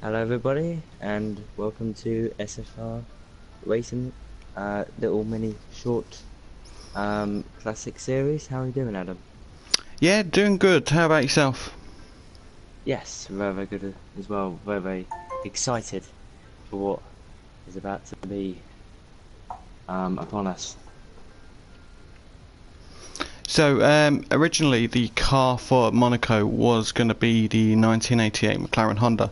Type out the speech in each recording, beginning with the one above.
Hello everybody and welcome to SFR Racing little mini short classic series. How are you doing, Adam? Yeah, doing good. How about yourself? Yes, very good as well. Very excited for what is about to be upon us. So, originally the car for Monaco was going to be the 1988 McLaren Honda,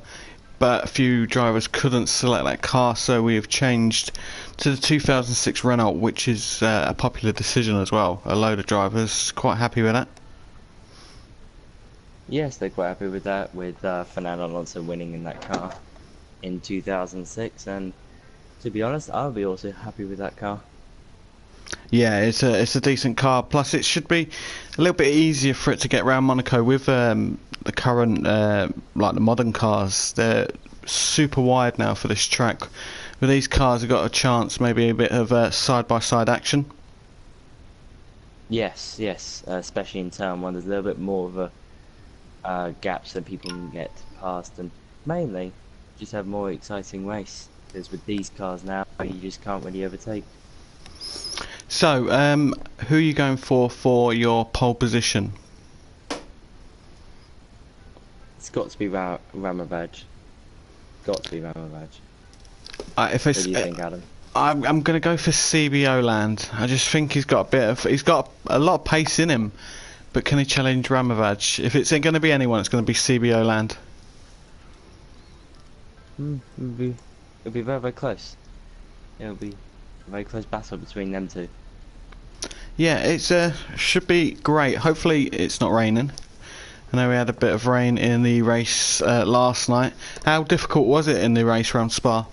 but a few drivers couldn't select that car, so we have changed to the 2006 Renault, which is a popular decision as well. A load of drivers quite happy with that. Yes, they're quite happy with that, with Fernando Alonso winning in that car in 2006, and to be honest, I'll be also happy with that car. Yeah, it's a decent car. Plus, it should be a little bit easier for it to get around Monaco with the current like the modern cars. They're super wide now for this track. With these cars, have got a chance, maybe a bit of side-by-side action. Yes, especially in turn one, there's a little bit more of a gaps that people can get past, and mainly just have more exciting race because with these cars now you just can't really overtake. So, who are you going for your pole position? It's got to be Ramovage. Got to be Ramovage. If What it's, do you think, Adam? I'm going to go for CBO Land. I just think he's got a lot of pace in him, but can he challenge Ramovage? If it's going to be anyone, it's going to be CBO Land. It'll be very close. It'll be a very close battle between them two. Yeah, it's should be great. Hopefully, it's not raining. I know we had a bit of rain in the race last night. How difficult was it in the race around Spa?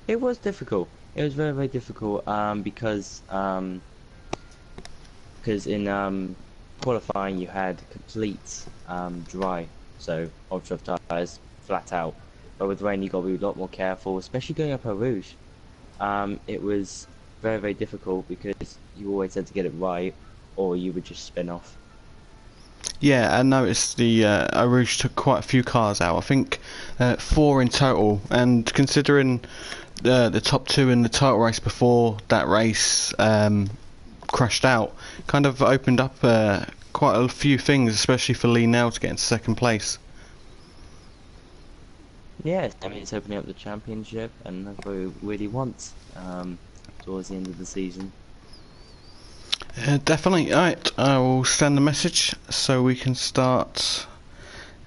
It was difficult. It was very difficult because in qualifying you had complete dry, so ultra tires flat out. But with rain you got to be a lot more careful, especially going up Eau Rouge. It was very difficult because you always had to get it right, or you would just spin off. Yeah, I noticed the Eau Rouge took quite a few cars out. I think 4 in total. And considering the top 2 in the title race before that race crashed out, kind of opened up quite a few things, especially for Lee Nell to get into second place. Yeah, I mean it's opening up the championship, and that's what we really want towards the end of the season. Definitely. Alright, I will send the message so we can start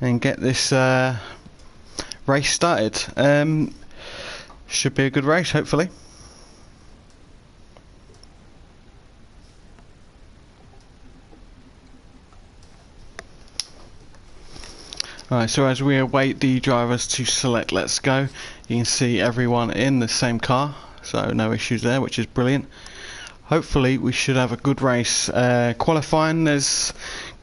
and get this race started. Should be a good race, hopefully. Alright, so as we await the drivers to select Let's Go, you can see everyone in the same car, so no issues there, which is brilliant. Hopefully we should have a good race. Qualifying, there's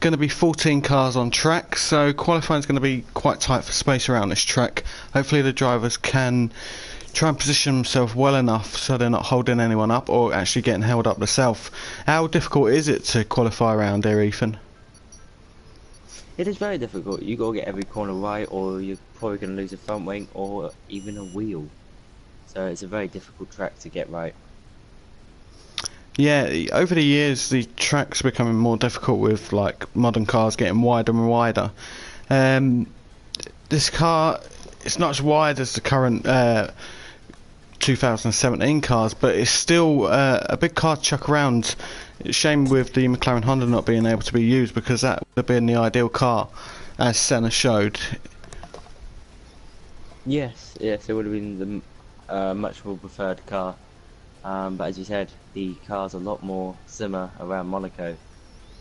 going to be 14 cars on track, so qualifying is going to be quite tight for space around this track. Hopefully the drivers can try and position themselves well enough so they're not holding anyone up or actually getting held up themselves. How difficult is it to qualify around here, Ethan? It is very difficult. You gotta get every corner right, or you're probably gonna lose a front wing or even a wheel. So it's a very difficult track to get right. Yeah, over the years the track's becoming more difficult with like modern cars getting wider and wider. This car, it's not as wide as the current 2017 cars, but it's still a big car to chuck around. It's a shame with the McLaren Honda not being able to be used, because that would have been the ideal car, as Senna showed. Yes, it would have been the much more preferred car. But as you said, the car's a lot more similar around Monaco,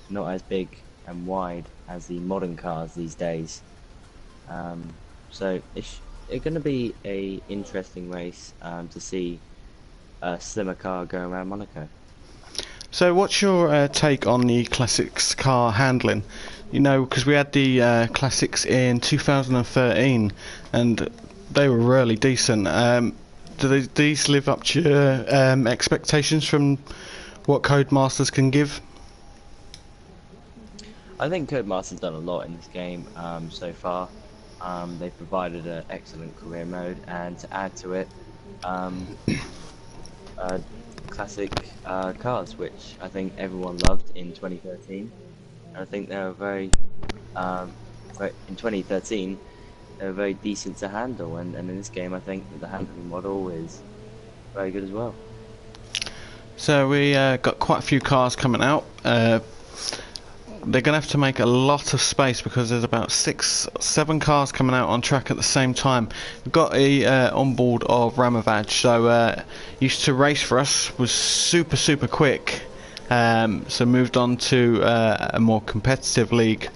not as big and wide as the modern cars these days. So it's going to be a interesting race to see a slimmer car go around Monaco. So what's your take on the Classics car handling? You know, because we had the Classics in 2013 and they were really decent. Do these live up to your expectations from what Codemasters can give? I think Codemaster's done a lot in this game so far. They've provided an excellent career mode, and to add to it, um, uh, classic cars, which I think everyone loved in 2013. And I think they were um, in 2013, they were very decent to handle, and in this game, I think that the handling model is very good as well. So we got quite a few cars coming out. They're going to have to make a lot of space because there's about 7 cars coming out on track at the same time. We've got a onboard of Ramovaj, so used to race for us, was super quick, so moved on to a more competitive league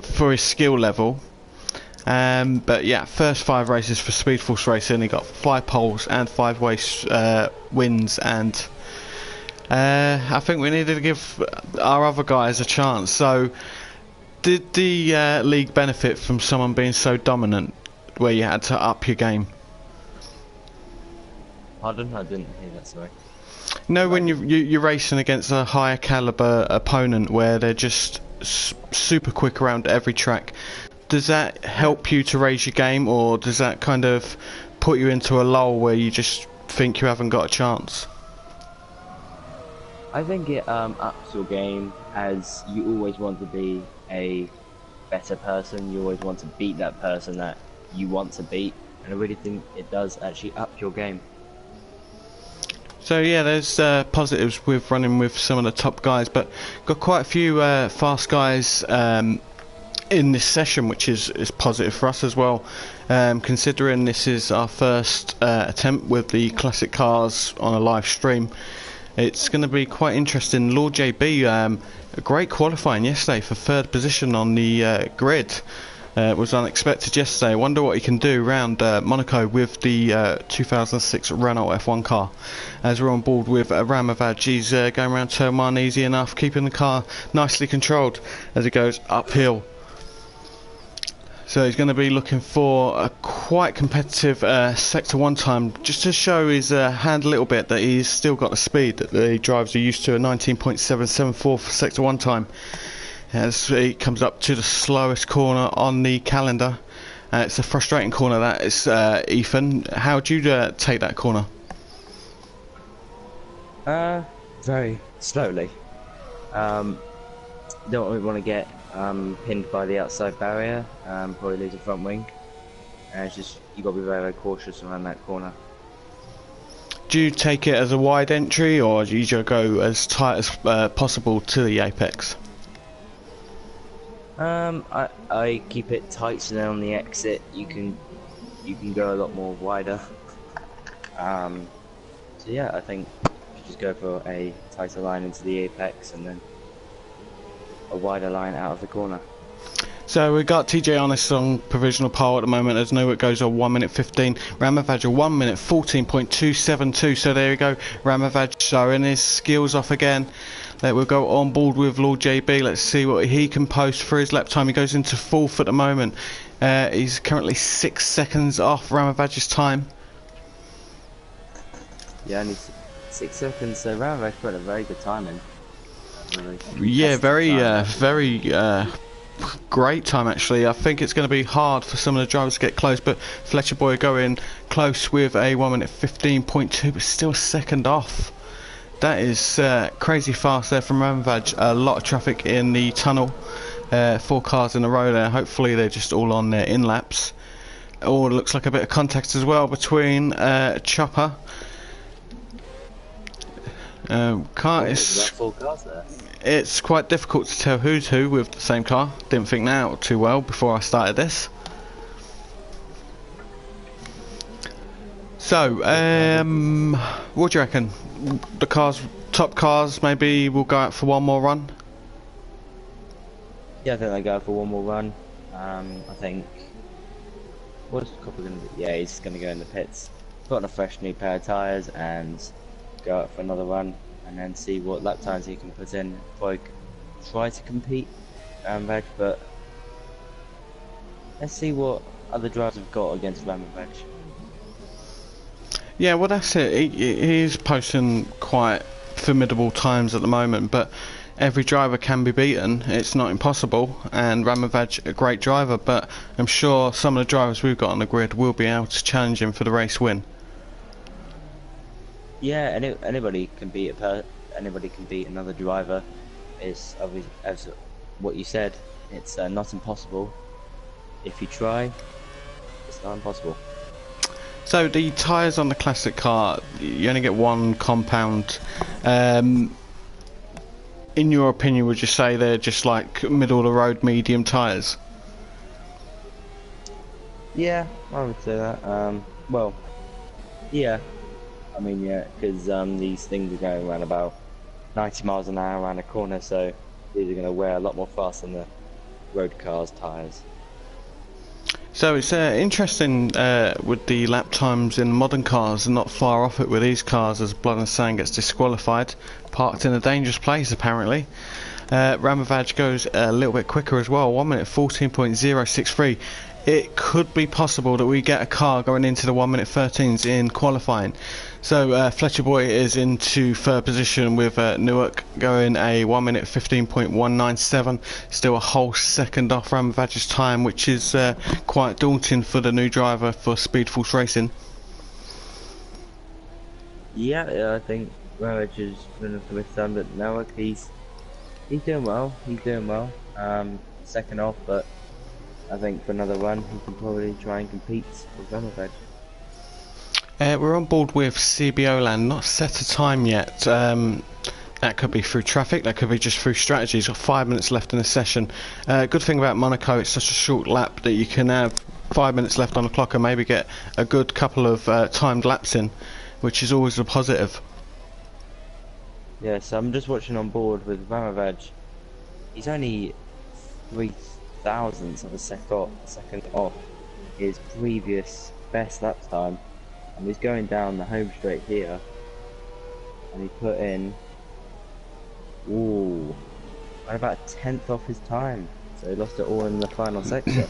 for his skill level. But yeah, first 5 races for Speed Force Racing, he got 5 poles and 5 wins, and I think we needed to give our other guys a chance. So, did the league benefit from someone being so dominant, where you had to up your game? Pardon? I didn't hear that, sorry. No, when you're racing against a higher caliber opponent, where they're just super quick around every track, does that help you to raise your game, or does that kind of put you into a lull where you just think you haven't got a chance? I think it ups your game, as you always want to be a better person. You always want to beat that person that you want to beat, and I really think it does actually up your game. So yeah, there's positives with running with some of the top guys, but got quite a few fast guys in this session, which is positive for us as well, considering this is our first attempt with the classic cars on a live stream. It's going to be quite interesting. Lord JB, a great qualifying yesterday for 3rd position on the grid. Was unexpected yesterday. I wonder what he can do around Monaco with the 2006 Renault F1 car. As we're on board with Ramovaj, he's going around turn 1 easy enough, keeping the car nicely controlled as it goes uphill. So he's going to be looking for a quite competitive Sector 1 time, just to show his hand a little bit that he's still got the speed that the drivers are used to, a 19.774 for Sector 1 time. As he comes up to the slowest corner on the calendar. It's a frustrating corner, that is, Ethan. How do you take that corner? Very slowly. Don't really want to get pinned by the outside barrier, probably lose the front wing. It's just, you got to be very cautious around that corner. Do you take it as a wide entry, or do you just go as tight as possible to the apex? I keep it tight, so then on the exit you can go a lot more wider. So yeah, I think you just go for a tighter line into the apex and then a wider line out of the corner. So we've got TJ Honest on provisional pole at the moment. As no, it goes on 1 minute 15. Ramovaj 1 minute 14.272. So there you go. Ramovaj showing his skills off again. We'll go on board with Lord JB. Let's see what he can post for his lap time. He goes into 4th at the moment. He's currently 6 seconds off Ramovaj's time. Yeah, only 6 seconds. So Ramovaj put a very good time in. Really. Yeah, very great time actually. I think it's going to be hard for some of the drivers to get close, but Fletcher Boy going close with a 1 minute 15.2, but still a second off. That is crazy fast there from Ramovaj. A lot of traffic in the tunnel. 4 cars in a row there. Hopefully they're just all on their in laps. Oh, it looks like a bit of contact as well between Chopper. It's quite difficult to tell who's who with the same car. Didn't think that out too well before I started this. So, what do you reckon? The top cars, maybe we'll go out for one more run? Yeah, I think they go out for one more run. I think... What's Copper going to do? Yeah, he's going to go in the pits. Put on a fresh new pair of tyres and go out for another run. And then see what lap times he can put in before I try to compete Ramovaj. But let's see what other drivers have got against Ramovaj. Yeah, well that's it. He's posting quite formidable times at the moment, but every driver can be beaten. It's not impossible, and Ramavaj a great driver, but I'm sure some of the drivers we've got on the grid will be able to challenge him for the race win. Yeah, anybody can beat anybody can beat another driver. It's obviously, as what you said, it's not impossible. If you try, it's not impossible. So the tyres on the classic car, you only get one compound. In your opinion, would you say they're just like middle of the road medium tyres? Yeah, I would say that. Well, yeah. I mean, yeah, because these things are going around about 90 miles an hour around a corner, so these are going to wear a lot more fast than the road cars' tyres. So it's interesting with the lap times in modern cars, and not far off it with these cars as Blood and Sand gets disqualified, parked in a dangerous place apparently. Ramavaj goes a little bit quicker as well, 1 minute 14.063. It could be possible that we get a car going into the 1 minute 13s in qualifying. So Fletcher Boy is into third position with Newark going a 1 minute 15.197, still a whole second off Ramavaj's time, which is quite daunting for the new driver for Speed Force Racing. Yeah, I think Ravage is going to withstand, but Newark, he's doing well. He's doing well. Second off, but I think for another run, he can probably try and compete with Ramavaj. We're on board with CBO Land, not set a time yet. That could be through traffic, that could be just through strategy. He's got 5 minutes left in the session. Good thing about Monaco, it's such a short lap that you can have 5 minutes left on the clock and maybe get a good couple of timed laps in, which is always a positive. Yeah, so I'm just watching on board with Ramavaj. He's only 3 thousandths of a second off his previous best lap time, and he's going down the home straight here, and he put in about a tenth off his time, so he lost it all in the final sector.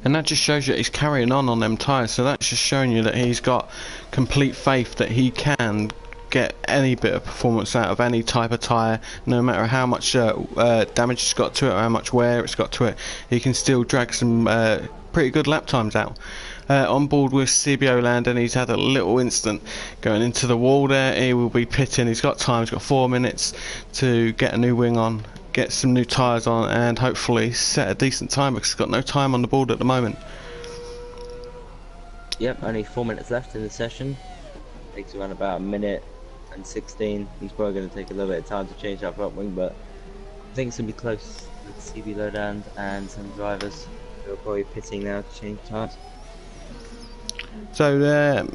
And that just shows you he's carrying on them tyres, so that's just showing you that he's got complete faith that he can get any bit of performance out of any type of tyre, no matter how much damage it's got to it or how much wear it's got to it. He can still drag some pretty good lap times out. On board with CBO Land, and he's had a little incident going into the wall there. He will be pitting. He's got time, he's got 4 minutes to get a new wing on, get some new tyres on, and hopefully set a decent time, because he's got no time on the board at the moment. Yep, only 4 minutes left in the session. Takes around about a minute and 16. He's probably going to take a little bit of time to change that front wing, but I think it's going to be close with CB Land and some drivers who are probably pitting now to change tyres. So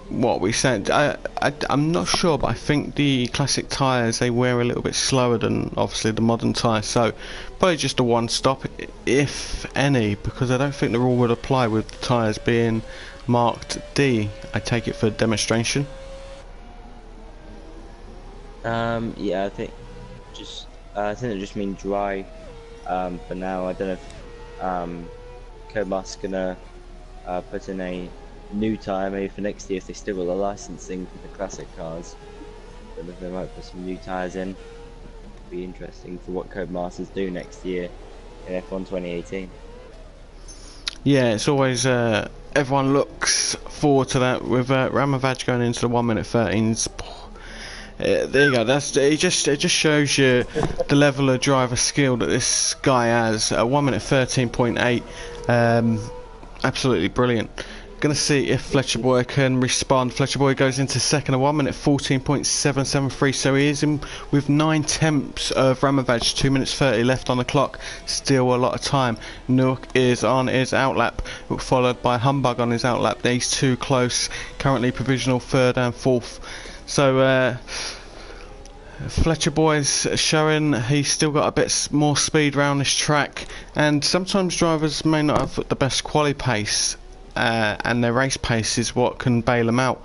what we said, I'm not sure, but I think the classic tyres, they wear a little bit slower than obviously the modern tyres, so probably just a one stop if any, because I don't think the rule would apply with the tyres being marked D. I take it for demonstration. Yeah, I think they just mean dry for now. I don't know if Comas gonna put in a new tyre maybe for next year if they still got the licensing for the classic cars. But if they might put some new tyres in, it'd be interesting for what Codemasters do next year in F1 2018. Yeah, it's always everyone looks forward to that with Ramavaj going into the 1 minute 13s. There you go. It just shows you the level of driver skill that this guy has. 1 minute 13.8, absolutely brilliant. Gonna see if Fletcher Boy can respond. Fletcher Boy goes into second at 1 minute 14.773, so he is in with 9 tenths of Ramavaj, 2 minutes 30 left on the clock, still a lot of time. Newark is on his outlap, followed by Humbug on his outlap. These two close, currently provisional third and fourth. So Fletcher Boy's showing he's still got a bit more speed around this track, and sometimes drivers may not have the best quali pace, and their race pace is what can bail them out.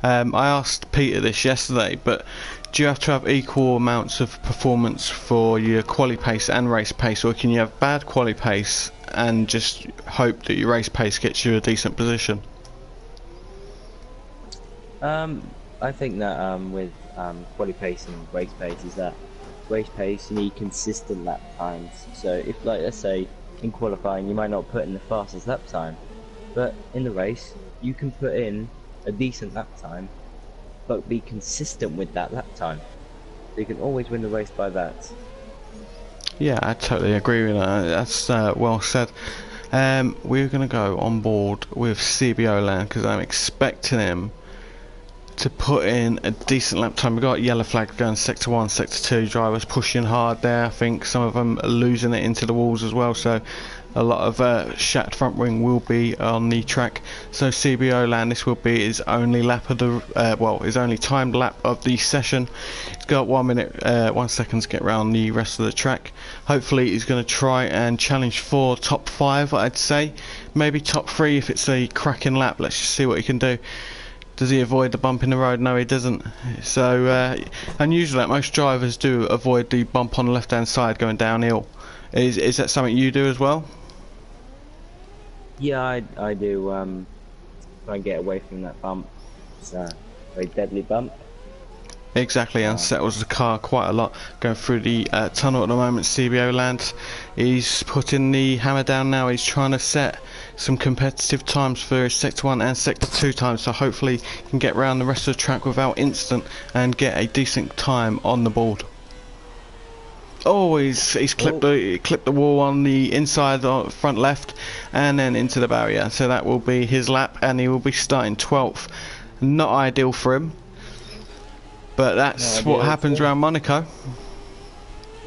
I asked Peter this yesterday, but do you have to have equal amounts of performance for your quali pace and race pace, or can you have bad quali pace and just hope that your race pace gets you a decent position? I think that with quali pace and race pace is that race pace, you need consistent lap times. So if, like, let's say in qualifying, you might not put in the fastest lap time, but in the race, you can put in a decent lap time, but be consistent with that lap time. So you can always win the race by that. Yeah, I totally agree with that. That's well said. We're going to go on board with CBO Land because I'm expecting him to put in a decent lap time. We've got yellow flag going sector 1, sector 2, drivers pushing hard there. I think some of them are losing it into the walls as well, so a lot of shattered front wing will be on the track. So CBO Land, this will be his only lap of the his only timed lap of the session. He's got 1 minute 1 second to get around the rest of the track. Hopefully he's going to try and challenge for top 5, I'd say, maybe top 3 if it's a cracking lap. Let's just see what he can do. Does he avoid the bump in the road? No, he doesn't. So, unusually, most drivers do avoid the bump on the left-hand side going downhill. Is that something you do as well? Yeah, I do try and get away from that bump. It's a very deadly bump. Exactly, and settles the car quite a lot. Going through the tunnel at the moment, CBO Land. He's putting the hammer down now. He's trying to set some competitive times for his Sector 1 and Sector 2 times, so hopefully he can get around the rest of the track without incident and get a decent time on the board. Oh, he's clipped the wall on the inside front left and then into the barrier, so that will be his lap and he will be starting 12th. Not ideal for him, but that's what happens around Monaco.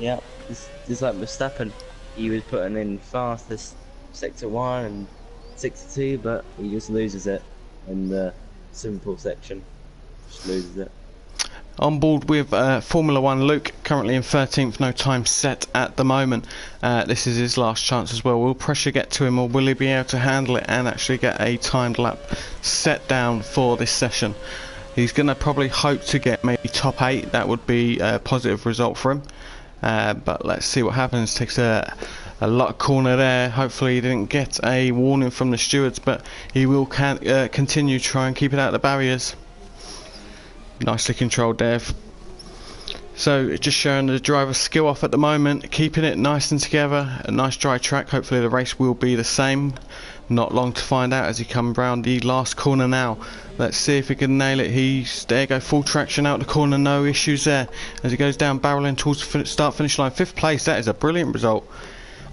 Yeah, it's like Verstappen. He was putting in fastest Sector 1 and Sector 2, but he just loses it in the simple section. Just loses it. On board with Formula 1 Luke, currently in 13th, no time set at the moment. This is his last chance as well. Will pressure get to him, or will he be able to handle it and actually get a timed lap set down for this session? He's going to probably hope to get maybe top 8. That would be a positive result for him. But let's see what happens. Takes a lot of corner there. Hopefully he didn't get a warning from the stewards, but he will continue to try and keep it out of the barriers. Nicely controlled there. So just showing the driver's skill off at the moment, keeping it nice and together. A nice dry track. Hopefully the race will be the same. Not long to find out as he comes round the last corner now. Let's see if he can nail it. There you go, full traction out the corner, no issues there. As he goes down barreling towards the start finish line, 5th place. That is a brilliant result.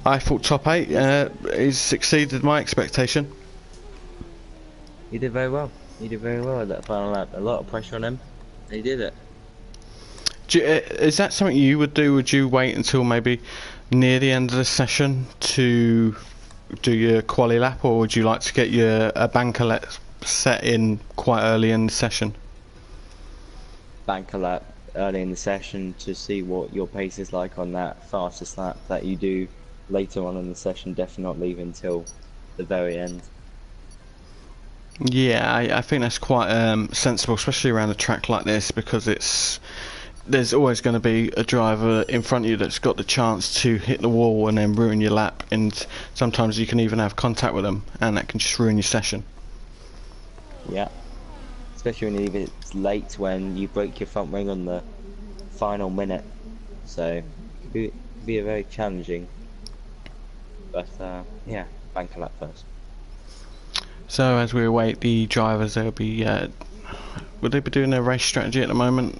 I thought top 8 he's exceeded my expectation. He did very well. He did very well at that final lap. A lot of pressure on him. He did it. Is that something you would do? Would you wait until maybe near the end of the session to do your quali lap, or would you like to get your banker lap set in quite early in the session? Banker lap early in the session to see what your pace is like on that fastest lap that you do later on in the session. Definitely not leave until the very end. Yeah, I think that's quite sensible, especially around a track like this, because there's always going to be a driver in front of you that's got the chance to hit the wall and then ruin your lap, and sometimes you can even have contact with them and that can just ruin your session. Yeah, especially when it's late, when you break your front wing on the final minute, so it could be a very challenging, but yeah, banker lap first. So as we await the drivers, they'll be would they be doing their race strategy at the moment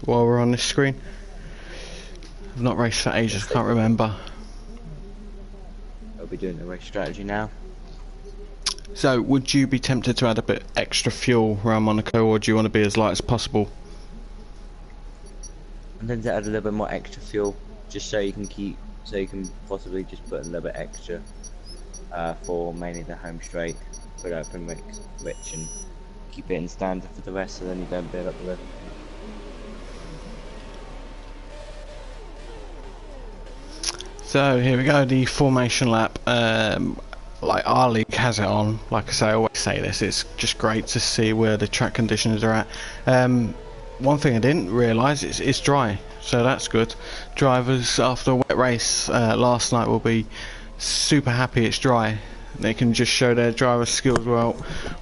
while we're on this screen? I've not raced for ages, I can't remember. They'll be doing their race strategy now. So would you be tempted to add a bit extra fuel around Monaco, or do you want to be as light as possible? And then to add a little bit more extra fuel, just so you can possibly just put a little bit extra for mainly the home straight. Put open rich and keep it in standard for the rest, so then you don't build up the rhythm. So here we go, the formation lap. Like our league has it on. Like I say, I always say this, it's just great to see where the track conditions are at. One thing I didn't realise is it's dry, so that's good. Drivers after a wet race last night will be super happy it's dry. They can just show their driver skills without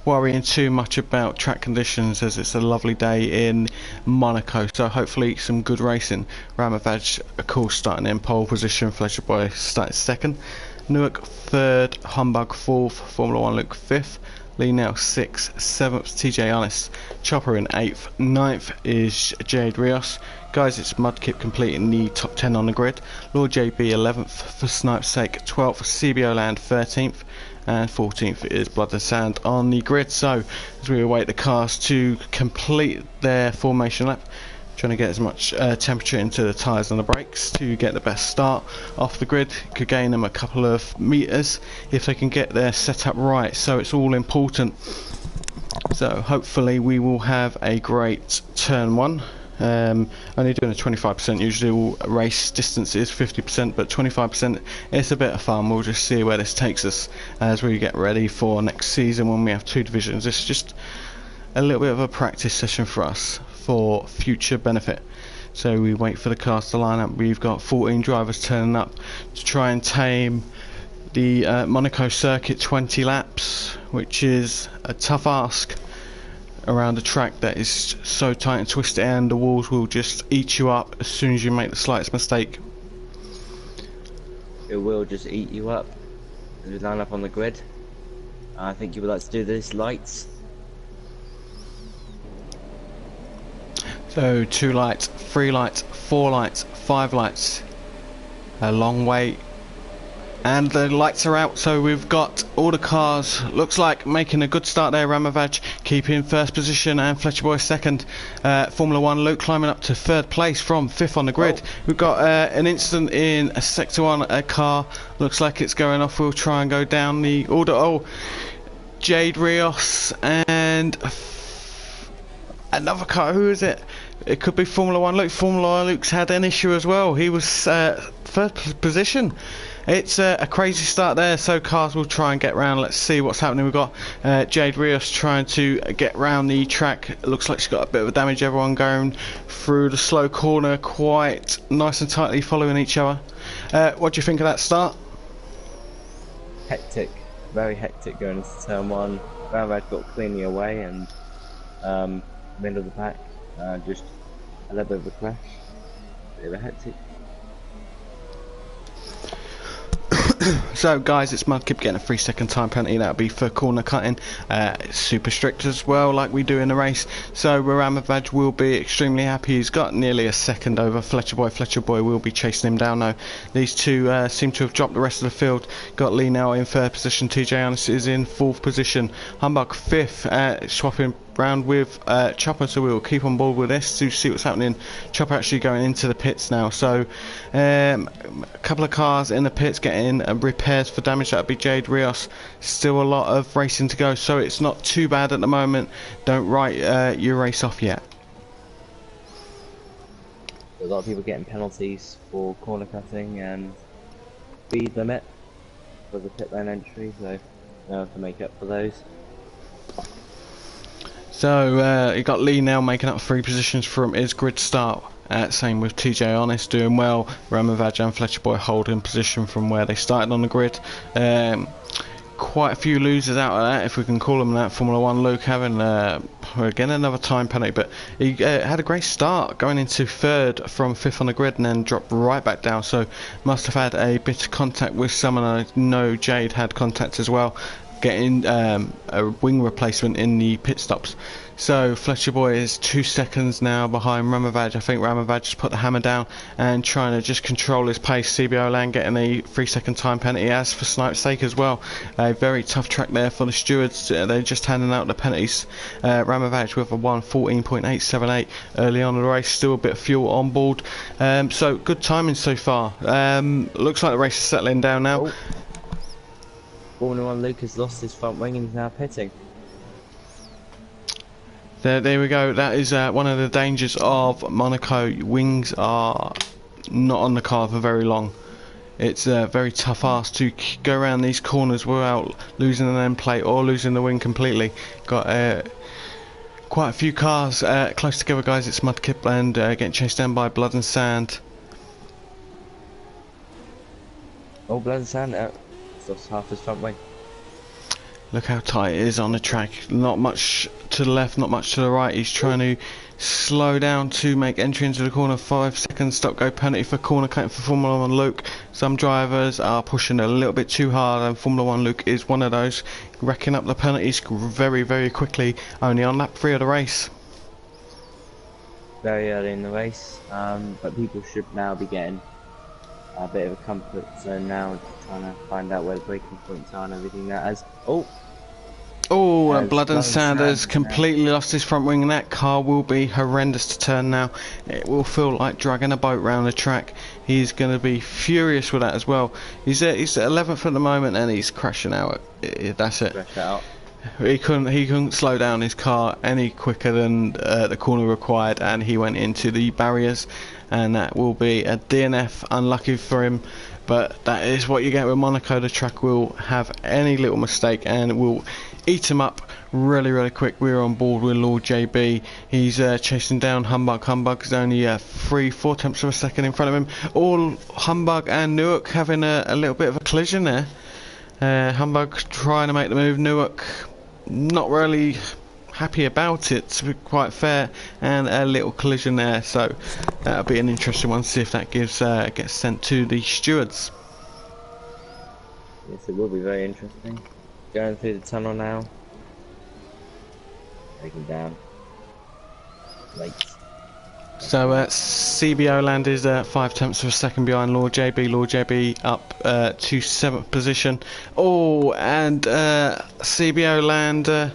worrying too much about track conditions, as it's a lovely day in Monaco. So hopefully some good racing. Ramavaj, of course, starting in pole position. Fletcher Boy started second. Newark third. Humbug fourth. Formula One Luke fifth. Lee Nell 6th, 7th TJ Honest, Chopper in 8th, 9th is Jade Rios. Guys, it's Mudkip completing the top 10 on the grid. Lord JB 11th, for Snipe's sake 12th, CBO Land 13th, and 14th is Blood and Sand on the grid. So, as we await the cars to complete their formation lap, trying to get as much temperature into the tyres and the brakes to get the best start off the grid. Could gain them a couple of meters if they can get their setup right, so it's all important. So hopefully we will have a great turn one. Only doing a 25%, usually all race distance is 50%, but 25% it's a bit of fun. We'll just see where this takes us as we get ready for next season when we have 2 divisions. It's just a little bit of a practice session for us for future benefit. So we wait for the cars to line up. We've got 14 drivers turning up to try and tame the Monaco circuit 20 laps, which is a tough ask around a track that is so tight and twisted, and the walls will just eat you up as soon as you make the slightest mistake. It will just eat you up as we line up on the grid. I think you would like to do this lights. So 2 lights, 3 lights, 4 lights, 5 lights. A long way. And the lights are out, so we've got all the cars, looks like making a good start there. Ramavaj keeping first position and Fletcher Boy second. Formula 1 Luke climbing up to 3rd place from 5th on the grid. We've got an incident in a Sector 1 car, looks like it's going off. We'll try and go down the order. Oh, Jade Rios and another car, who is it? It could be Formula 1 Luke. Formula 1 Luke's had an issue as well. He was 3rd position. It's a crazy start there, so cars will try and get round. Let's see what's happening. We've got Jade Rios trying to get round the track. It looks like she's got a bit of a damage. Everyone going through the slow corner quite nice and tightly following each other. What do you think of that start? Hectic, very hectic going into turn 1. Ramrad got cleanly away and middle of the pack, just a little bit of a crash. Bit of a hectic. So guys, it's Mudkip getting a 3-second time penalty. That'll be for corner cutting. It's super strict as well, like we do in the race. So Ramavaj will be extremely happy. He's got nearly a second over Fletcher Boy. Fletcher Boy will be chasing him down now. These two seem to have dropped the rest of the field. Got Lee now in 3rd position. TJ Honest is in 4th position. Humbug 5th, swapping round with Chopper, so we'll keep on board with this to see what's happening. Chopper actually going into the pits now, so a couple of cars in the pits getting repairs for damage. That'll be Jade Rios. Still a lot of racing to go, so it's not too bad at the moment. Don't write your race off yet. A lot of people getting penalties for corner cutting and speed limit for the pit lane entry, so they'll have to make up for those. So you got Lee now making up 3 positions from his grid start. Same with TJ Honest doing well. Ramavaj and Fletcher Boy holding position from where they started on the grid. Quite a few losers out of that, if we can call them that. Formula 1 Luke having again another time penalty, but he had a great start going into 3rd from 5th on the grid and then dropped right back down, so must have had a bit of contact with someone. I know Jade had contact as well, getting a wing replacement in the pit stops. So Fletcher Boy is 2 seconds now behind Ramavaj. I think Ramavaj just put the hammer down and trying to just control his pace. CBO Land getting a 3-second time penalty, as for Snipe's sake as well. A very tough track there for the stewards. They're just handing out the penalties. Ramavaj with a 1:14.878 early on in the race. Still a bit of fuel on board. So good timing so far. Looks like the race is settling down now. Oh. Formula 1 Luke has lost his front wing and is now pitting. There we go. That is one of the dangers of Monaco. Wings are not on the car for very long. It's a very tough ask to go around these corners without losing an end plate or losing the wing completely. Got quite a few cars close together, guys. It's Mudkip and getting chased down by Blood and Sand. Oh, Blood and Sand out. Lost half his front wing. Look how tight it is on the track. Not much to the left, not much to the right. He's trying to slow down to make entry into the corner. 5 seconds stop go penalty for corner cutting for Formula 1 Luke. Some drivers are pushing a little bit too hard, and Formula 1 Luke is one of those, racking up the penalties very, very quickly, only on lap 3 of the race. Very early in the race, but people should now be getting a bit of a comfort zone now, trying to find out where the braking points are and everything that has. Oh, and Blood and Sanders completely lost his front wing, and that car will be horrendous to turn now. It will feel like dragging a boat round the track. He's going to be furious with that as well. He's at 11th at the moment, and he's crashing out. That's it. Crash out. He couldn't slow down his car any quicker than the corner required, and he went into the barriers, and that will be a DNF. Unlucky for him, but that is what you get with Monaco. The track will have any little mistake and will eat him up really quick. We're on board with Lord JB. He's chasing down Humbug. Humbug is only 3-4 tenths of a second in front of him. All Humbug and Newark having a little bit of a collision there. Humbug trying to make the move. Newark not really happy about it, to be quite fair, and a little collision there, so that'll be an interesting one. See if that gets sent to the stewards. Yes, it will be very interesting. Going through the tunnel now. Breaking down. Late. So CBO land is 5 tenths of a second behind Lord JB. Lord JB up to 7th position. Oh, and CBO land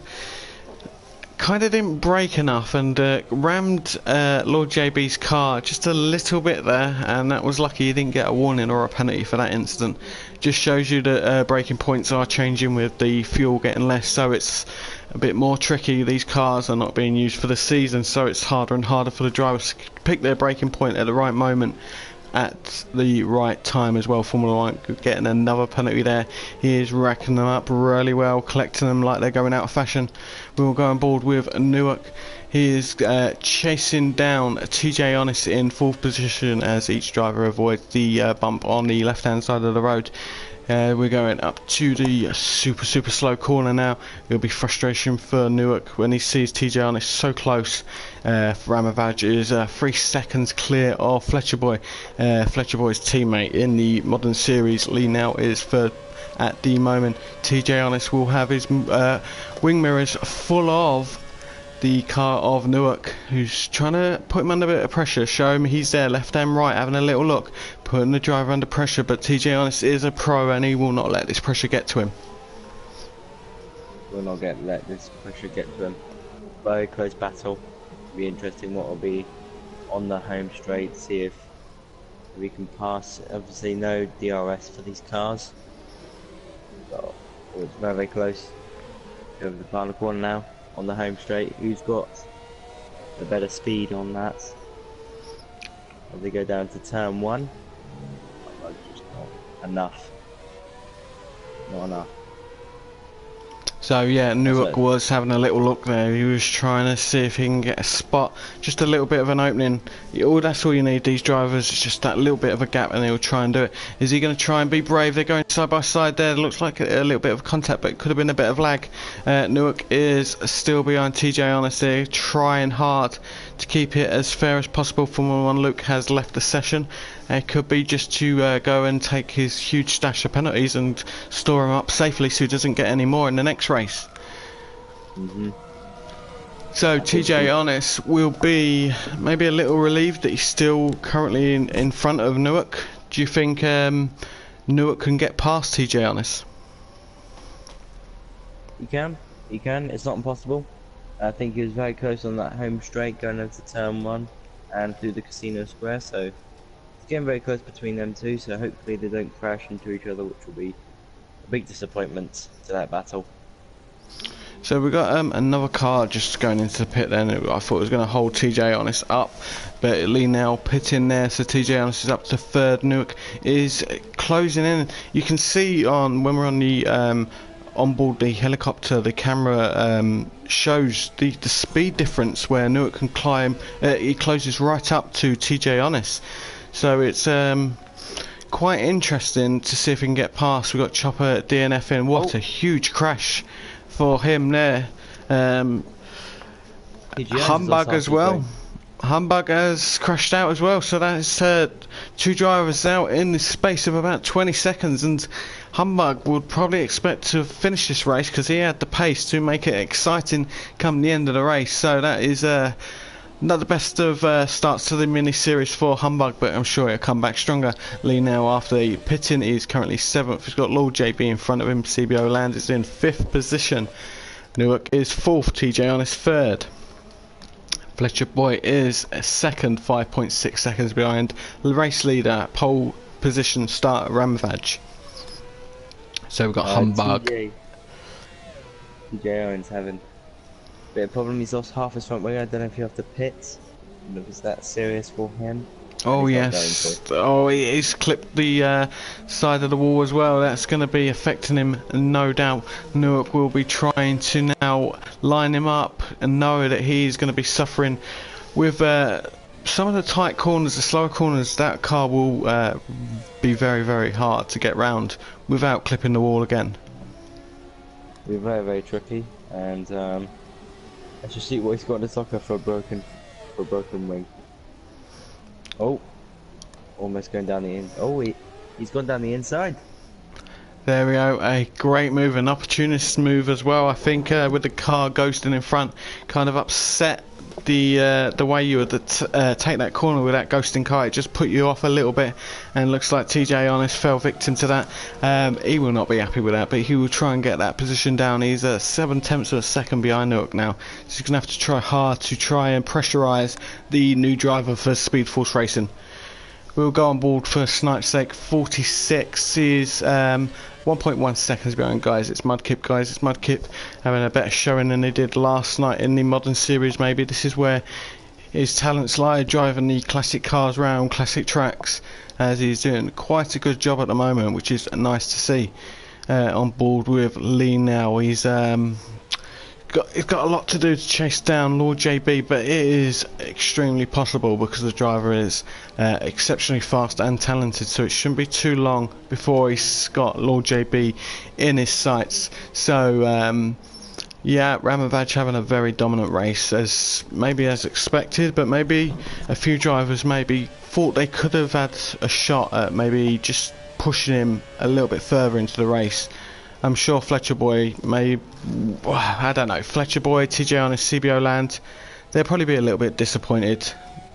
kind of didn't brake enough and rammed Lord JB's car just a little bit there, and that was lucky he didn't get a warning or a penalty for that incident. Just shows you that braking points are changing with the fuel getting less, so it's a bit more tricky. These cars are not being used for the season, so it's harder and harder for the drivers to pick their braking point at the right moment at the right time as well. Formula 1 getting another penalty there. He is racking them up really well, collecting them like they're going out of fashion. We will go on board with Newark. He is chasing down TJ Honest in 4th position as each driver avoids the bump on the left hand side of the road. We're going up to the super slow corner now. It'll be frustration for Newark when he sees TJ Honest so close. Ramavaj is 3 seconds clear of Fletcher Boy. Fletcher Boy's teammate in the modern series. Lee now is third at the moment. TJ Honest will have his wing mirrors full of the car of Newark, who's trying to put him under a bit of pressure. Show him he's there, left and right, having a little look, putting the driver under pressure. But TJ Honest is a pro, and he will not let this pressure get to him. Will not let this pressure get to him. Very close battle. Be interesting what will be on the home straight. See if we can pass. Obviously, no DRS for these cars. So it's very close. Over the final corner now. On the home straight, who's got the better speed on that? As they go down to turn 1, just not enough. Not enough. So yeah, Newark was having a little look there. He was trying to see if he can get a spot, just a little bit of an opening. That's all you need, these drivers, it's just that little bit of a gap, and he'll try and do it. Is he going to try and be brave? They're going side by side there. It looks like a little bit of contact, but it could have been a bit of lag. Newark is still behind TJ Honest there, trying hard to keep it as fair as possible. Formula 1 Luke has left the session. It could be just to go and take his huge stash of penalties and store them up safely so he doesn't get any more in the next race. So TJ Honest will be maybe a little relieved that he's still currently in front of Newark. Do you think Newark can get past TJ Honest? He can. It's not impossible. I think he was very close on that home straight going over to turn 1 and through the casino square, so it's getting very close between them two, so hopefully they don't crash into each other, which will be a big disappointment to that battle. So we got another car just going into the pit then. I thought it was going to hold TJ Honest up, but Lee now pitting there, so TJ Honest is up to 3rd. Newark is closing in. You can see when we're on the on board the helicopter, the camera shows the speed difference where Newark can climb. He closes right up to TJ Honest, so it's quite interesting to see if we can get past. We've got Chopper DNF in. What Oh. a huge crash for him there. Humbug as well. Humbug has crashed out as well, so that's two drivers out in the space of about 20 seconds, and Humbug would probably expect to finish this race because he had the pace to make it exciting come the end of the race. So that is not the best of starts to the mini-series for Humbug, but I'm sure he'll come back stronger. Lee now, after the pitting, is currently 7th. He's got Lord JB in front of him. CBO Land is in 5th position. Newark is 4th. TJ on is 3rd. Fletcher Boy is 2nd, 5.6 seconds behind. The race leader, pole position start Ramvaj. So we've got Humbug. TJ Owens having a bit of problem. He's lost half his front wing. I don't know if you have to pit. I don't know if it's that serious for him. Oh yes. Oh, he's clipped the side of the wall as well. That's going to be affecting him, no doubt. Newark will be trying to now line him up and know that he's going to be suffering with some of the tight corners, the slower corners. That car will be very, very hard to get round without clipping the wall again. We're very, very tricky, and let's just see what he's got in the locker for a broken wing. Oh, almost going down the in. Oh, he's gone down the inside. There we go, a great move, an opportunist move as well. I think with the car ghosting in front, kind of upset the way you would take that corner with that ghosting car. It just put you off a little bit, and looks like TJ Honest fell victim to that. He will not be happy with that, but he will try and get that position down. He's 7/10 of a second behind Newark now, so he's going to have to try hard to try and pressurise the new driver for Speed Force Racing. We'll go on board for Snipe's sake. 46 is 1.1 seconds behind, guys. It's Mudkip, guys. It's Mudkip having a better showing than they did last night in the Modern Series, maybe. This is where his talents lie, driving the classic cars round classic tracks, as he's doing quite a good job at the moment, which is nice to see. On board with Lee now. He's got a lot to do to chase down Lord JB, but it is extremely possible because the driver is exceptionally fast and talented, so it shouldn't be too long before he's got Lord JB in his sights. So yeah, Ramavaj having a very dominant race, as expected, but maybe a few drivers maybe thought they could have had a shot at maybe just pushing him a little bit further into the race. I'm sure Fletcher Boy Fletcher Boy, TJ on his CBO Land, they'll probably be a little bit disappointed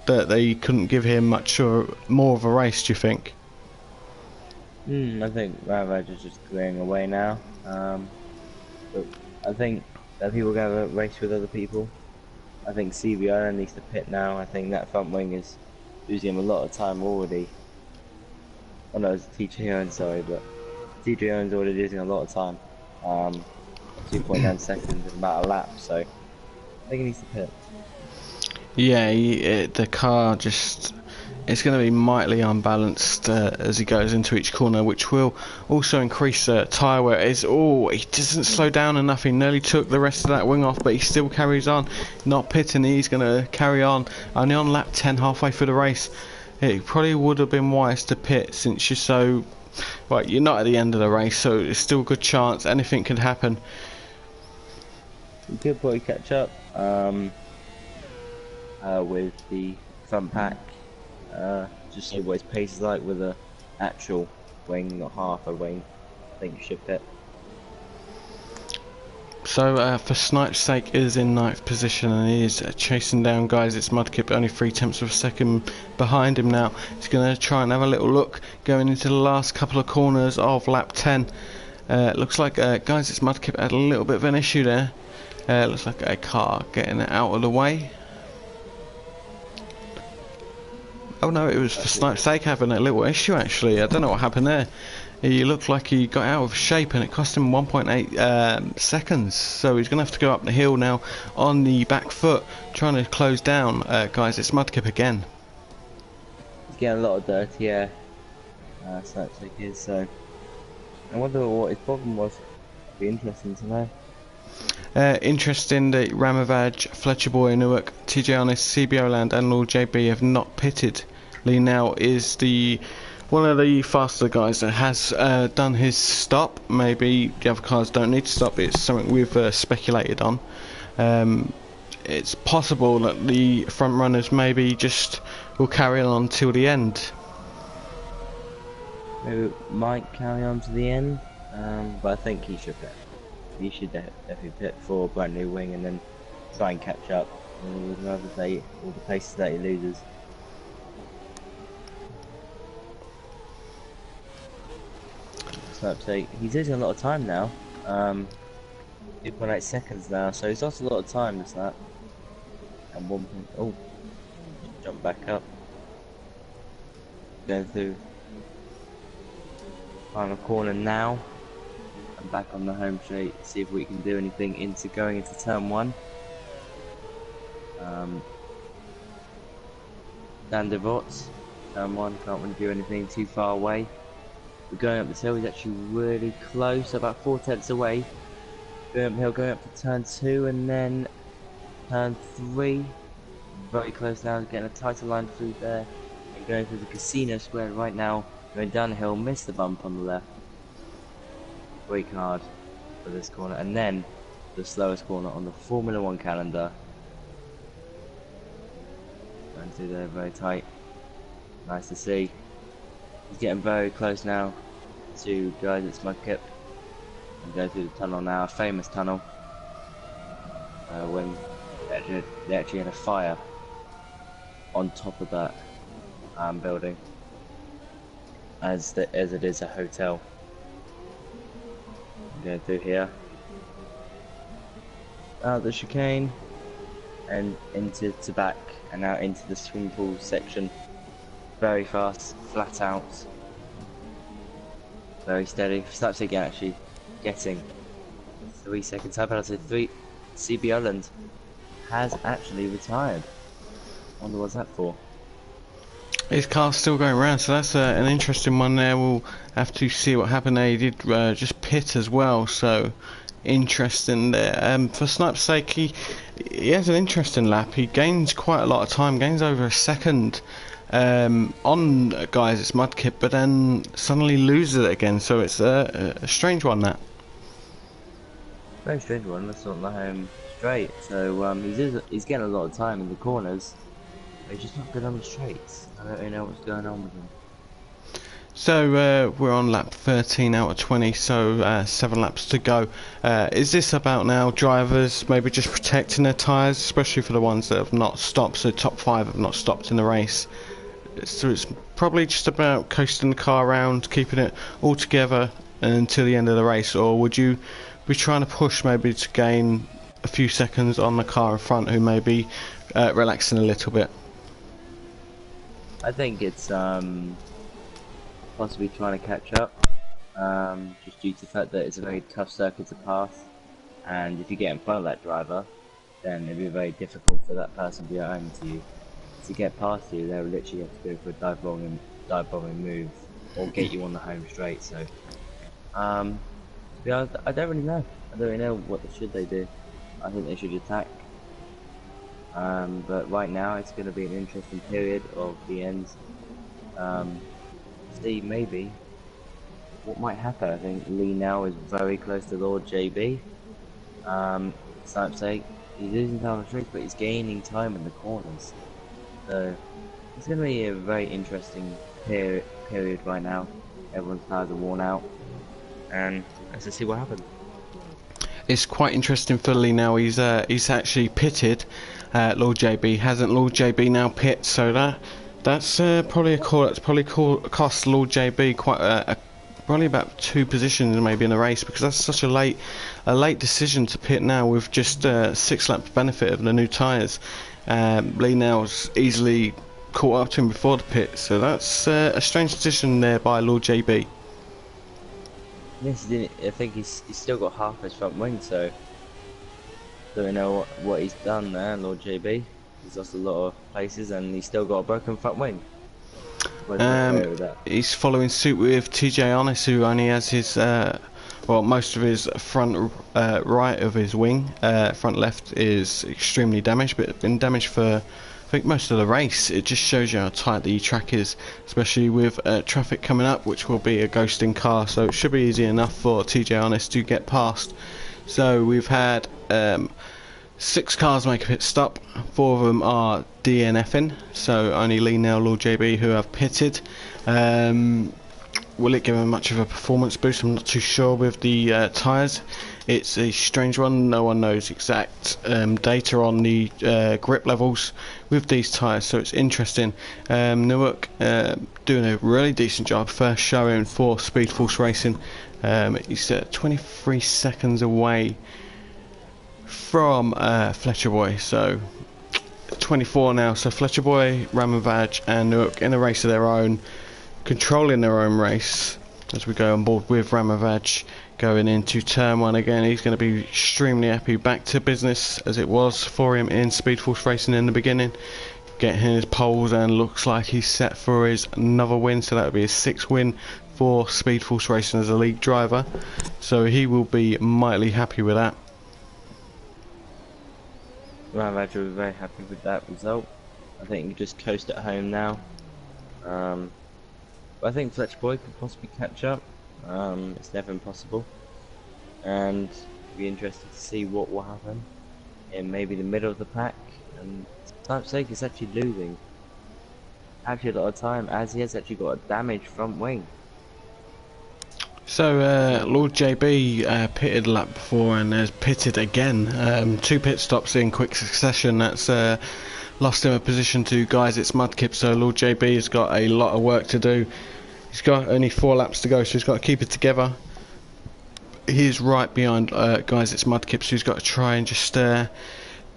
that they couldn't give him much or more of a race, do you think? I think Ravage is just clearing away now. But I think that people are going to have a race with other people. I think CBO needs to pit now. I think that front wing is losing him a lot of time already. Oh no, it's TJ Owens, sorry, but TJ Owens already losing a lot of time. 2.9 seconds in about a lap, so I think he needs to pit. Yeah, the car just, it's going to be mightily unbalanced as he goes into each corner, which will also increase tyre wear. He doesn't slow down enough. He nearly took the rest of that wing off, but he still carries on, not pitting. He's going to carry on, only on lap 10, halfway through the race. It probably would have been wise to pit, since you're so, well, you're not at the end of the race, so it's still a good chance. Anything could happen. Good boy, catch up with the front pack. Just see what his pace is like with a actual wing, not half a wing. I think you should pit. So for Snipe's sake, is in 9th position, and he is chasing down, guys. It's Mudkip, only 0.3 of a second behind him now. He's going to try and have a little look going into the last couple of corners of lap 10. Looks like, guys, it's Mudkip had a little bit of an issue there. Looks like a car getting it out of the way. Oh no, it was for Snipe's sake having a little issue, actually. I don't know what happened there. He looked like he got out of shape, and it cost him 1.8 seconds. So he's going to have to go up the hill now on the back foot, trying to close down. Guys, it's Mudkip again. He's getting a lot of dirty air. Snipes like his, so I wonder what his problem was. It'd be interesting to know. Interesting that Ramavaj, Fletcher Boy, Newark, TJ Honest, CBO Land and Lord JB have not pitted. Lee now is the one of the faster guys that has done his stop. Maybe the other cars don't need to stop. It's something we've speculated on. It's possible that the front runners maybe just will carry on till the end. Maybe it might carry on to the end, but I think he should pit. He should definitely pit for a brand new wing and then try and catch up with all the places that he loses. So he's losing a lot of time now. 2.8 seconds now, so he's lost a lot of time. Is that? And oh, jump back up, going through final corner now. I'm back on the home straight. See if we can do anything going into turn 1. Dan Devot's turn 1. Can't really do anything too far away. We're going up this hill. He's actually really close, about 4 tenths away. Going up the hill, going up to turn 2 and then turn 3. Very close now, getting a tighter line through there. And going through the casino square right now. Going down the hill, missed the bump on the left. Brake hard for this corner, and then the slowest corner on the Formula 1 calendar. Going through there very tight. Nice to see. He's getting very close now to guys at Mudkip. And going through the tunnel now, a famous tunnel. When they actually had a fire on top of that building, as it is a hotel. Going through here, out the chicane, and into back, and now into the swimming pool section. Very fast, flat out, very steady. Slapstick actually getting 3 seconds. How about I say 3? CB Island has actually retired. Wonder what's that for? His car's still going around, so that's an interesting one there. We'll have to see what happened there. He did just pit as well, so interesting there. For Snipe's sake, he has an interesting lap. He gains quite a lot of time, gains over a second on guys it's Mudkip, but then suddenly loses it again, so it's a strange one, that. Very strange one. That's not the home straight, so he's getting a lot of time in the corners. He's just not good on the straights. I don't really know what's going on with him. So we're on lap 13 out of 20, so 7 laps to go. Is this about now drivers maybe just protecting their tyres, especially for the ones that have not stopped, so top 5 have not stopped in the race? So it's probably just about coasting the car around, keeping it all together until the end of the race, or would you be trying to push maybe to gain a few seconds on the car in front who may be relaxing a little bit? I think it's possibly trying to catch up, just due to the fact that it's a very tough circuit to pass, and if you get in front of that driver, then it'd be very difficult for that person behind you to get past you. They'll literally have to go for a dive bombing move, or get you on the home straight. So, to be honest, I don't really know. I don't really know what should they do. I think they should attack. But right now it's going to be an interesting period of the end. See maybe what might happen. I think Lee now is very close to Lord JB. Snipe's sake, he's losing time on the street, but he's gaining time in the corners. So it's going to be a very interesting period right now. Everyone's tires are worn out, and let's just see what happens. It's quite interesting for Lee now. He's actually pitted. Lord JB hasn't. Lord JB now pit, so that's probably a call. That's probably cost Lord JB quite probably about 2 positions maybe in the race, because that's such a late decision to pit now with just 6 laps benefit of the new tyres. Lee now's easily caught up to him before the pit, so that's a strange decision there by Lord JB. Yes, I think he's still got half his front wing, so don't know what he's done there, Lord JB. He's lost a lot of places, and he's still got a broken front wing. He's following suit with TJ Honest, who only has his most of his front right of his wing. Front left is extremely damaged, but been damaged for think most of the race. It just shows you how tight the track is, especially with traffic coming up, which will be a ghosting car, so it should be easy enough for TJ Honest to get past. So we've had 6 cars make a pit stop. 4 of them are DNFing, so only Lee Nell, Lord JB who have pitted. Will it give him much of a performance boost? I'm not too sure with the tyres. It's a strange one. No one knows exact data on the grip levels with these tyres, so it's interesting. Newark doing a really decent job. First showing for Speed Force Racing. He's 23 seconds away from Fletcher Boy, so 24 now. So Fletcher Boy, Ramavaj and Newark in a race of their own, controlling their own race as we go on board with Ramavaj going into turn 1 again. He's going to be extremely happy. Back to business as it was for him in Speed Force Racing in the beginning, getting his poles, and looks like he's set for his another win, so that would be his 6th win for Speed Force Racing as a league driver, so he will be mightily happy with that. Ramavaj will be very happy with that result. I think you just coast at home now. But I think Fletcher Boy could possibly catch up. It's never impossible, and it'll be interesting to see what will happen in maybe the middle of the pack. And Type Sake is actually losing actually a lot of time, as he has actually got a damaged front wing. So Lord JB pitted a lap before and has pitted again. 2 pit stops in quick succession. That's lost him a position to Guys It's Mudkip, so Lord JB has got a lot of work to do. He's got only 4 laps to go, so he's got to keep it together. He's right behind Guys It's Mudkip, so he's got to try and just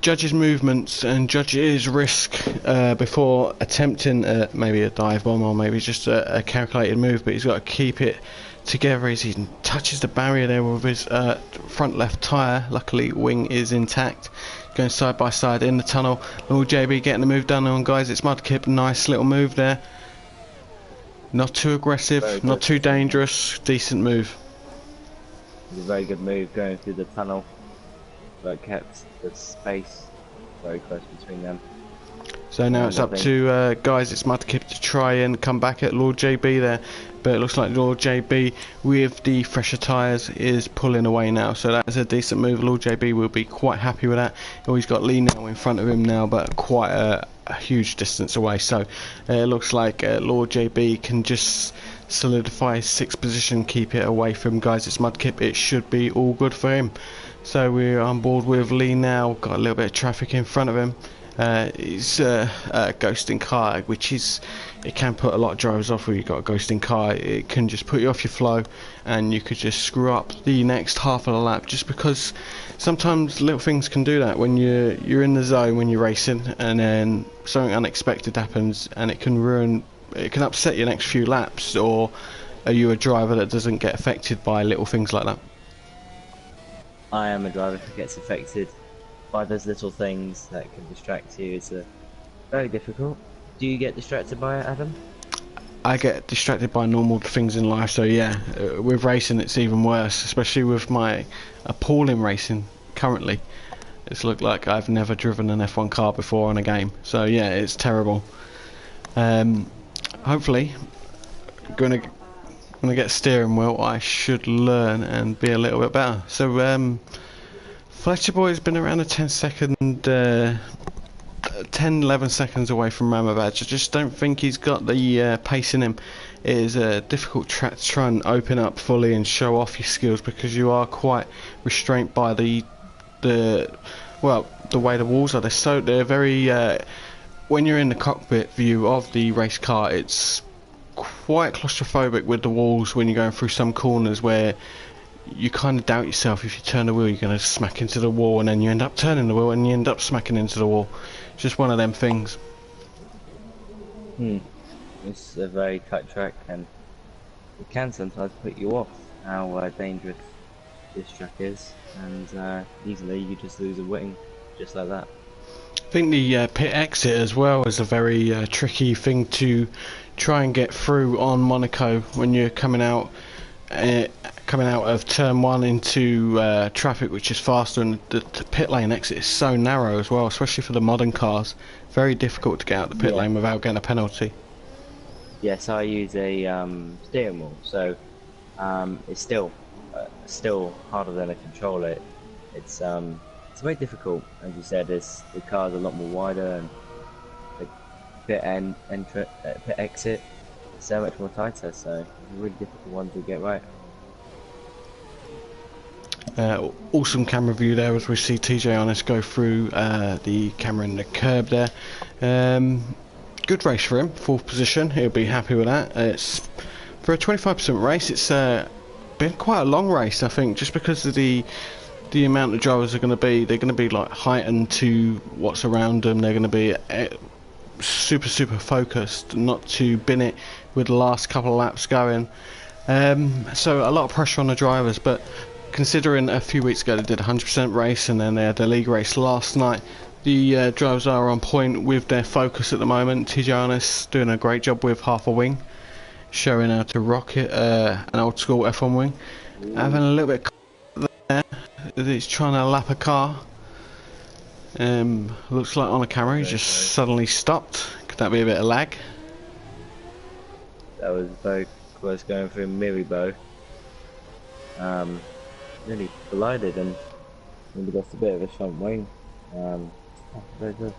judge his movements and judge his risk before attempting maybe a dive bomb or maybe just a calculated move, but he's got to keep it together as he touches the barrier there with his front left tyre. Luckily wing is intact. Going side by side in the tunnel. Lord JB getting the move done on Guys It's Mudkip. Nice little move there. Not too aggressive, not too dangerous, decent move. It was a very good move going through the tunnel, but kept the space very close between them. So now it's up to Guys It's Mudkip to try and come back at Lord JB there, but it looks like Lord JB with the fresher tyres is pulling away now, so that's a decent move. Lord JB will be quite happy with that. He's got Lee now in front of him now, but quite a huge distance away, so it looks like Lord JB can just solidify his 6th position, keep it away from Guys It's Mudkip. It should be all good for him. So we're on board with Lee now, got a little bit of traffic in front of him. It's a ghosting car, which is, it can put a lot of drivers off when you've got a ghosting car. It can just put you off your flow, and you could just screw up the next half of the lap, just because sometimes little things can do that when you're in the zone when you're racing, and then something unexpected happens and it can upset your next few laps. Or are you a driver that doesn't get affected by little things like that? I am a driver who gets affected by those little things that can distract you. It's very difficult. Do you get distracted by it, Adam? I get distracted by normal things in life, so yeah, with racing it's even worse, especially with my appalling racing currently. It's looked like I've never driven an F1 car before on a game, so yeah, it's terrible. Hopefully, when I get a steering wheel, I should learn and be a little bit better. So Fletcher Boy's been around a 10-11 seconds away from Ramavaj. I just don't think he's got the pace in him. It is a difficult track to try and open up fully and show off your skills, because you are quite restrained by the way the walls are. They're very when you're in the cockpit view of the race car, it's quite claustrophobic with the walls when you're going through some corners where you kind of doubt yourself. If you turn the wheel, you're going to smack into the wall, and then you end up turning the wheel and you end up smacking into the wall. It's just one of them things. It's a very tight track, and it can sometimes put you off how dangerous this track is, and easily you just lose a wing just like that. I think the pit exit as well is a very tricky thing to try and get through on Monaco when you're coming out. coming out of turn 1 into traffic which is faster, and the pit lane exit is so narrow as well, especially for the modern cars. Very difficult to get out the pit lane without getting a penalty. Yes, I use a steering wheel, so it's still harder than a controller. It's very difficult, as you said. The car's a lot more wider, and the pit exit is so much more tighter. So it's a really difficult one to get right. Awesome camera view there as we see TJ Honest go through the camera in the curb there. Good race for him, 4th position. He'll be happy with that. It's for a 25% race. It's been quite a long race, I think, just because of the amount of drivers are going to be. They're going to be like heightened to what's around them. They're going to be super focused, not to bin it with the last couple of laps going. So a lot of pressure on the drivers, but considering a few weeks ago they did a 100% race and then they had the league race last night, the drivers are on point with their focus at the moment. TJ Honest doing a great job with half a wing, showing how to rock it, an old school F1 wing. Having a little bit there, he's trying to lap a car. Looks like on the camera he's just suddenly stopped. Could that be a bit of lag? That was very close going through Miribo. Nearly collided and maybe lost a bit of a front wing. Very good.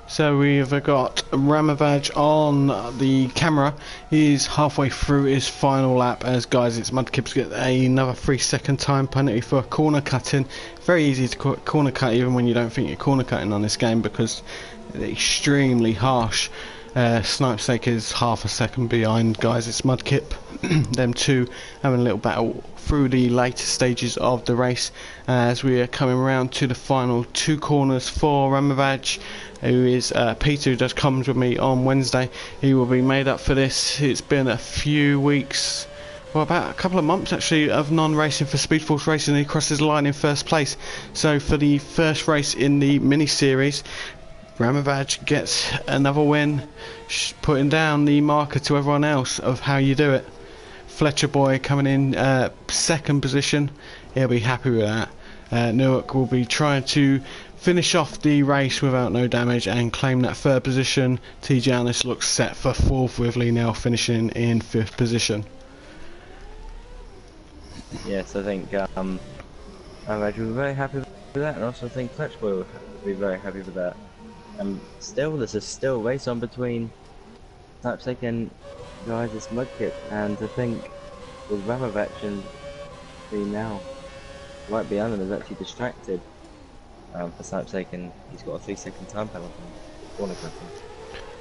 So we've got Ramovaj on the camera. He's halfway through his final lap as Guys It's Mudkips get another 3-second time penalty for corner cutting. Very easy to corner cut even when you don't think you're corner cutting on this game, because it's extremely harsh. Snipe's Sake is half a second behind Guys It's Mudkip. Them two having a little battle through the later stages of the race as we are coming around to the final 2 corners for Ramovaj, who is Peter, who does comms with me on Wednesday. He will be made up for this. It's been a few weeks, well, about a couple of months actually, of non-racing for Speed Force Racing. He crosses the line in 1st place. So for the first race in the mini-series, Ramovaj gets another win, putting down the marker to everyone else of how you do it. Fletcher Boy coming in 2nd position. He'll be happy with that. Newark will be trying to finish off the race without no damage and claim that 3rd position. TJ Honest looks set for 4th, with Lee now finishing in 5th position. Yes, I think Ramovaj will be very happy with that, and also I think Fletcher Boy will be very happy with that. Still, there's a still race on between Snipesake and Guys It's Mudkip, and I think with Ramovaj and Lee now right behind him is actually distracted for Snipesake, and he's got a 3-second time penalty for corner cutting.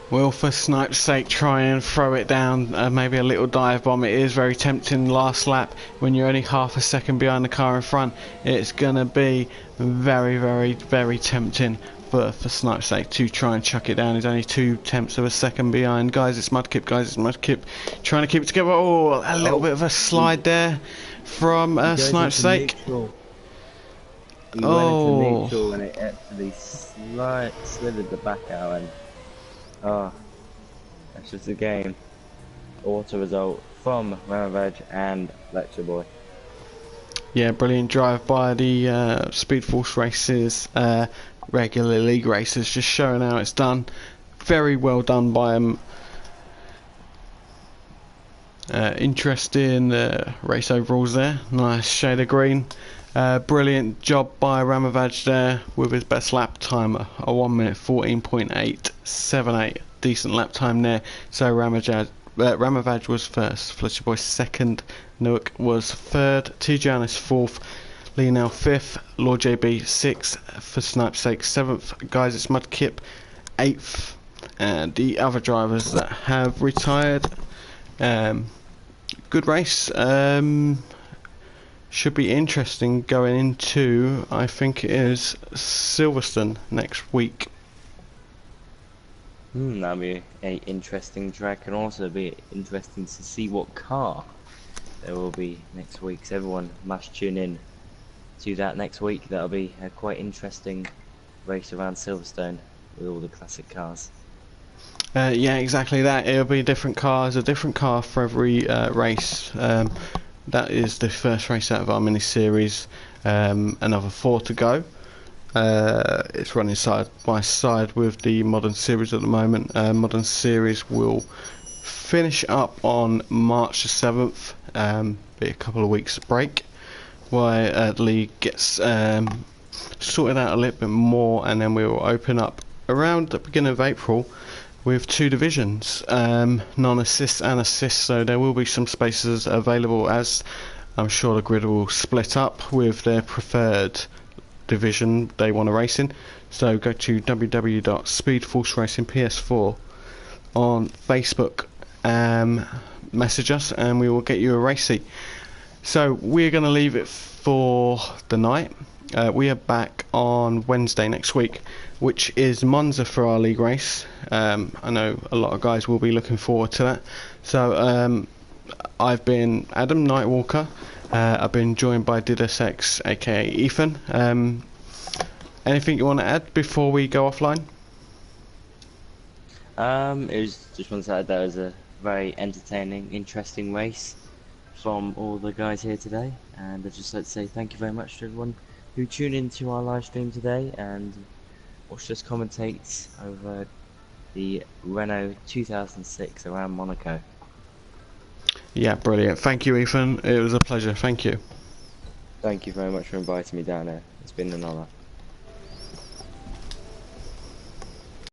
Will for Snipe's sake try and throw it down, maybe a little dive bomb. It is very tempting last lap when you're only half a second behind the car in front. It's going to be very tempting for Snipe's sake to try and chuck it down. He's only 2/10 of a second behind. Guys It's Mudkip, trying to keep it together. Oh, a little bit of a slide there from Snipe's sake. He went into neutral and it actually slithered the back out, and that's just a game. Auto result from Ramovaj and Fletcher Boy. Yeah, brilliant drive by the Speed Force Races regular league racers, just showing how it's done. Very well done by him. Interesting race overalls there. Nice shade of green. Brilliant job by Ramovaj there with his best lap time, a 1:14.878. Decent lap time there. So Ramovaj was 1st, Fletcher Boy 2nd, Newark was 3rd, TJ Honest 4th, Lee now 5th, Lord JB 6th, for Snipe's Sake 7th, Guys It's Mudkip 8th, and the other drivers that have retired. Good race. Should be interesting going into, I think it is Silverstone next week. That'll be an interesting track, and also be interesting to see what car there will be next week. So everyone must tune in to that next week. That'll be a quite interesting race around Silverstone with all the classic cars. Yeah, exactly that. It'll be different cars, a different car for every race. that is the first race out of our mini series. Another 4 to go. It's running side by side with the modern series at the moment. Modern series will finish up on March the 7th, be a couple of weeks break, while the league gets sorted out a little bit more, and then we will open up around the beginning of April with 2 divisions, non-assists and assists, so there will be some spaces available, as I'm sure the grid will split up with their preferred division they want to race in. So go to www.speedforceracingps4 on Facebook, message us and we will get you a race seat. So we're going to leave it for the night. We are back on Wednesday next week, which is Monza for our league race. I know a lot of guys will be looking forward to that. So I've been Adam Nightwalker. I've been joined by DidusX, aka Ethan. Anything you want to add before we go offline? It was just one side that was a very entertaining, interesting race from all the guys here today, and I'd just like to say thank you very much to everyone who tuned into our live stream today and watched us commentate over the Renault 2006 around Monaco. Yeah, brilliant. Thank you, Ethan. It was a pleasure. Thank you. Thank you very much for inviting me down there. It's been an honour.